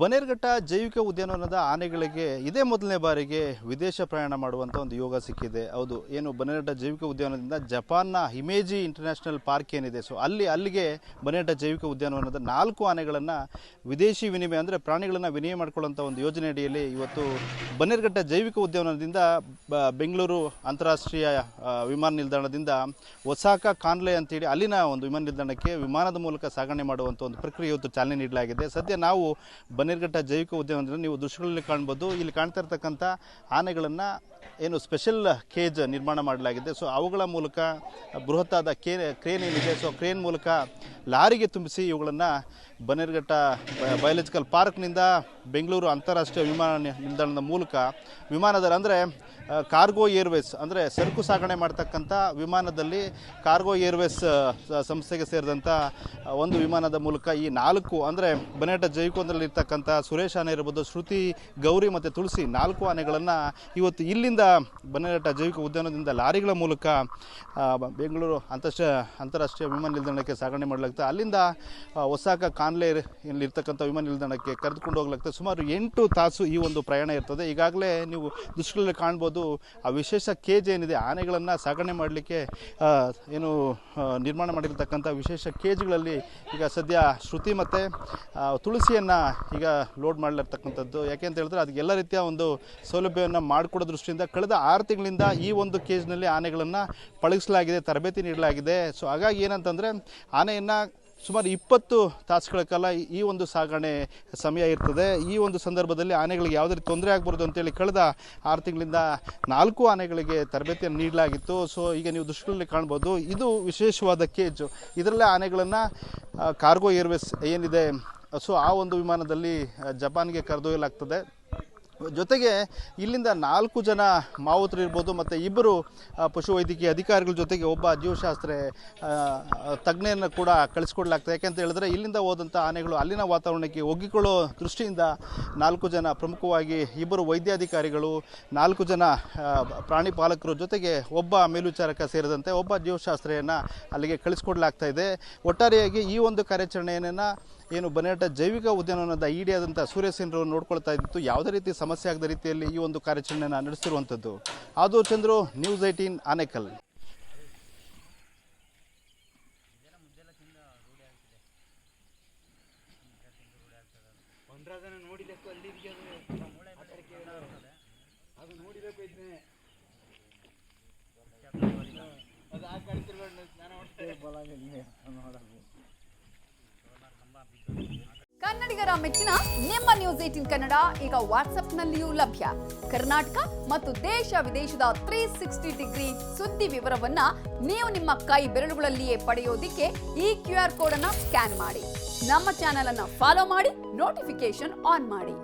ಬನ್ನೇರುಘಟ್ಟ ಜೈವಿಕ ಉದ್ಯಾನವನದ ಆನೆಗಳಿಗೆ ಇದೇ ಮೊದಲನೇ ಬಾರಿಗೆ ವಿದೇಶ ಪ್ರಯಾಣ ಮಾಡುವಂಥ ಒಂದು ಯೋಗ ಸಿಕ್ಕಿದೆ. ಹೌದು, ಏನು ಬನ್ನೇರುಘಟ್ಟ ಜೈವಿಕ ಉದ್ಯಾನವನದಿಂದ ಜಪಾನ್ನ ಹಿಮೇಜಿ ಇಂಟರ್ನ್ಯಾಷನಲ್ ಪಾರ್ಕ್ ಏನಿದೆ, ಸೊ ಅಲ್ಲಿಗೆ ಬನ್ನೇರುಘಟ್ಟ ಜೈವಿಕ ಉದ್ಯಾನವನದ 4 ಆನೆಗಳನ್ನು ವಿದೇಶಿ ವಿನಿಮಯ ಅಂದರೆ ಪ್ರಾಣಿಗಳನ್ನು ವಿನಿಮಯ ಮಾಡಿಕೊಳ್ಳುವಂಥ ಒಂದು ಯೋಜನೆ ಅಡಿಯಲ್ಲಿ ಇವತ್ತು ಬನ್ನೇರುಘಟ್ಟ ಜೈವಿಕ ಉದ್ಯಾನವನದಿಂದ ಬೆಂಗಳೂರು ಅಂತಾರಾಷ್ಟ್ರೀಯ ವಿಮಾನ ನಿಲ್ದಾಣದಿಂದ ಒಸಾಕಾ ಕಾನ್ಲೆ ಅಂತೇಳಿ ಅಲ್ಲಿನ ಒಂದು ವಿಮಾನ ನಿಲ್ದಾಣಕ್ಕೆ ವಿಮಾನದ ಮೂಲಕ ಸಾಗಣೆ ಮಾಡುವಂಥ ಒಂದು ಪ್ರಕ್ರಿಯೆ ಇವತ್ತು ಚಾಲನೆ ನೀಡಲಾಗಿದೆ. ಸದ್ಯ ನಾವು ಬನ್ನೇರುಘಟ್ಟ ಜೈವಿಕ ಉದ್ಯಾನವನದಲ್ಲಿ ನೀವು ದೃಶ್ಯಗಳಲ್ಲಿ ಕಾಣ್ಬೋದು. ಇಲ್ಲಿ ಕಾಣ್ತಾ ಇರ್ತಕ್ಕಂಥ ಆನೆಗಳನ್ನು ಏನು ಸ್ಪೆಷಲ್ ಕೇಜ್ ನಿರ್ಮಾಣ ಮಾಡಲಾಗಿದೆ. ಸೊ ಅವುಗಳ ಮೂಲಕ ಬೃಹತ್ತಾದ ಕ್ರೇನ್ ಏನಿದೆ, ಸೊ ಕ್ರೇನ್ ಮೂಲಕ ಲಾರಿಗೆ ತುಂಬಿಸಿ ಇವುಗಳನ್ನು ಬನ್ನೇರುಘಟ್ಟ ಬಯೋಲಾಜಿಕಲ್ ಪಾರ್ಕ್ನಿಂದ ಬೆಂಗಳೂರು ಅಂತಾರಾಷ್ಟ್ರೀಯ ವಿಮಾನ ನಿಲ್ದಾಣದ ಮೂಲಕ ವಿಮಾನದಲ್ಲಿ ಅಂದರೆ ಕಾರ್ಗೋ ಏರ್ವೇಸ್ ಅಂದರೆ ಸರಕು ಸಾಗಣೆ ಮಾಡ್ತಕ್ಕಂಥ ವಿಮಾನದಲ್ಲಿ ಕಾರ್ಗೋ ಏರ್ವೇಸ್ ಸಂಸ್ಥೆಗೆ ಸೇರಿದಂಥ ಒಂದು ವಿಮಾನದ ಮೂಲಕ ಈ 4 ಅಂದರೆ ಬನ್ನೇರುಘಟ್ಟ ಜೈವಿಕೋದ್ಯಾನದಲ್ಲಿ ಇರ್ತಕ್ಕಂಥ ಸುರೇಶ್ ಆನೆ ಇರ್ಬೋದು, ಶ್ರುತಿ, ಗೌರಿ ಮತ್ತು ತುಳಸಿ 4 ಆನೆಗಳನ್ನು ಇವತ್ತು ಇಲ್ಲಿಂದ ಬನ್ನೇರುಘಟ್ಟ ಜೈವಿಕ ಉದ್ಯಾನದಿಂದ ಲಾರಿಗಳ ಮೂಲಕ ಬೆಂಗಳೂರು ಅಂತಾರಾಷ್ಟ್ರೀಯ ವಿಮಾನ ನಿಲ್ದಾಣಕ್ಕೆ ಸಾಗಣೆ ಮಾಡಲಾಗ್ತದೆ. ಅಲ್ಲಿಂದ ಒಸಾಕಾ ಕಾನ್ಲೆ ಇರ್ತಕ್ಕಂಥ ವಿಮಾನ ನಿಲ್ದಾಣಕ್ಕೆ ಕರೆದುಕೊಂಡು ಹೋಗ್ಲಾಗ್ತದೆ. ಸುಮಾರು 8 ತಾಸು ಈ ಒಂದು ಪ್ರಯಾಣ ಇರ್ತದೆ. ಈಗಾಗಲೇ ನೀವು ದೃಶ್ಯಗಳಲ್ಲಿ ಕಾಣ್ಬೋದು, ಆ ವಿಶೇಷ ಕೇಜ್ ಏನಿದೆ, ಆನೆಗಳನ್ನು ಸಾಗಣೆ ಮಾಡಲಿಕ್ಕೆ ಏನು ನಿರ್ಮಾಣ ಮಾಡಿರ್ತಕ್ಕಂಥ ವಿಶೇಷ ಕೇಜ್ಗಳಲ್ಲಿ ಈಗ ಸದ್ಯ ಶ್ರುತಿ ಮತ್ತು ತುಳಸಿಯನ್ನು ಈಗ ಲೋಡ್ ಮಾಡಲಿರ್ತಕ್ಕಂಥದ್ದು. ಯಾಕೆ ಅಂತ ಹೇಳಿದ್ರೆ ಅದಕ್ಕೆ ಎಲ್ಲ ರೀತಿಯ ಒಂದು ಸೌಲಭ್ಯವನ್ನು ಮಾಡಿಕೊಡೋ ದೃಷ್ಟಿಯಿಂದ ಕಳೆದ 6 ತಿಂಗಳಿಂದ ಈ ಒಂದು ಕೇಜ್ನಲ್ಲಿ ಆನೆಗಳನ್ನು ಪಳಗಿಸಲಾಗಿದೆ, ತರಬೇತಿ ನೀಡಲಾಗಿದೆ. ಸೊ ಹಾಗಾಗಿ ಏನಂತಂದರೆ ಆನೆಯನ್ನು ಸುಮಾರು 20 ತಾಸುಗಳ ಕಾಲ ಈ ಒಂದು ಸಾಗಣೆ ಸಮಯ ಇರ್ತದೆ. ಈ ಒಂದು ಸಂದರ್ಭದಲ್ಲಿ ಆನೆಗಳಿಗೆ ಯಾವುದೇ ರೀತಿ ತೊಂದರೆ ಆಗಬಾರ್ದು ಅಂತೇಳಿ ಕಳೆದ 6 ತಿಂಗಳಿಂದ 4 ಆನೆಗಳಿಗೆ ತರಬೇತಿಯನ್ನು ನೀಡಲಾಗಿತ್ತು. ಸೊ ಈಗ ನೀವು ದೃಶ್ಯಗಳಲ್ಲಿ ಕಾಣ್ಬೋದು, ಇದು ವಿಶೇಷವಾದ ಕೇಜು. ಇದರಲ್ಲೇ ಆನೆಗಳನ್ನು ಕಾರ್ಗೋ ಏರ್ವೇಸ್ ಏನಿದೆ, ಸೊ ಆ ಒಂದು ವಿಮಾನದಲ್ಲಿ ಜಪಾನ್ಗೆ ಕರೆದೊಯ್ಯಲಾಗ್ತದೆ. ಜೊತೆಗೆ ಇಲ್ಲಿಂದ 4 ಜನ ಮಾವುತರು ಇರ್ಬೋದು ಮತ್ತು 2 ಪಶುವೈದ್ಯಕೀಯ ಅಧಿಕಾರಿಗಳ ಜೊತೆಗೆ ಒಬ್ಬ ಜೀವಶಾಸ್ತ್ರ ತಜ್ಞೆಯನ್ನು ಕೂಡ ಕಳಿಸ್ಕೊಡ್ಲಾಗ್ತದೆ. ಯಾಕೆಂತ ಹೇಳಿದ್ರೆ ಇಲ್ಲಿಂದ ಹೋದಂಥ ಆನೆಗಳು ಅಲ್ಲಿನ ವಾತಾವರಣಕ್ಕೆ ಒಗ್ಗಿಕೊಳ್ಳೋ ದೃಷ್ಟಿಯಿಂದ 4 ಜನ, ಪ್ರಮುಖವಾಗಿ 2 ವೈದ್ಯಾಧಿಕಾರಿಗಳು, 4 ಜನ ಪ್ರಾಣಿ ಪಾಲಕರು ಜೊತೆಗೆ ಒಬ್ಬ ಮೇಲ್ವಿಚಾರಕ ಸೇರಿದಂತೆ ಒಬ್ಬ ಜೀವಶಾಸ್ತ್ರಿಯನ್ನು ಅಲ್ಲಿಗೆ ಕಳಿಸ್ಕೊಡ್ಲಾಗ್ತಾ ಇದೆ. ಒಟ್ಟಾರೆಯಾಗಿ ಈ ಒಂದು ಕಾರ್ಯಾಚರಣೆಯನ್ನು ಏನು ಬನ್ನೇರುಘಟ್ಟ ಜೈವಿಕ ಉದ್ಯಾನವನದ ಇಡಿ ಆದಂಥ ಸೂರ್ಯಸೇನರವರು ನೋಡ್ಕೊಳ್ತಾ ಇದ್ದಿತ್ತು. ಯಾವುದೇ ರೀತಿ ಸಮಸ್ಯೆ ಆಗದ ರೀತಿಯಲ್ಲಿ ಈ ಒಂದು ಕಾರ್ಯಾಚರಣೆಯನ್ನು ನಡೆಸಿರುವಂಥದ್ದು. ಆದೂರು ಚಂದ್ರು, ನ್ಯೂಸ್ 18, ಆನೇಕಲ್. ಕನ್ನಡಿಗರ ಮೆಚ್ಚಿನ ನಿಮ್ಮ ನ್ಯೂಸ್ 18 ಕನ್ನಡ ಈಗ ವಾಟ್ಸ್ಆಪ್ನಲ್ಲಿಯೂ ಲಭ್ಯ. ಕರ್ನಾಟಕ ಮತ್ತು ದೇಶ ವಿದೇಶದ 360 ಡಿಗ್ರಿ ಸುದ್ದಿ ವಿವರವನ್ನ ನೀವು ನಿಮ್ಮ ಕೈ ಬೆರಳುಗಳಲ್ಲಿಯೇ ಪಡೆಯೋದಿಕ್ಕೆ ಈ QR ಕೋಡ್ ಅನ್ನು ಸ್ಕ್ಯಾನ್ ಮಾಡಿ. ನಮ್ಮ ಚಾನೆಲ್ ಅನ್ನು ಫಾಲೋ ಮಾಡಿ, ನೋಟಿಫಿಕೇಶನ್ ಆನ್ ಮಾಡಿ.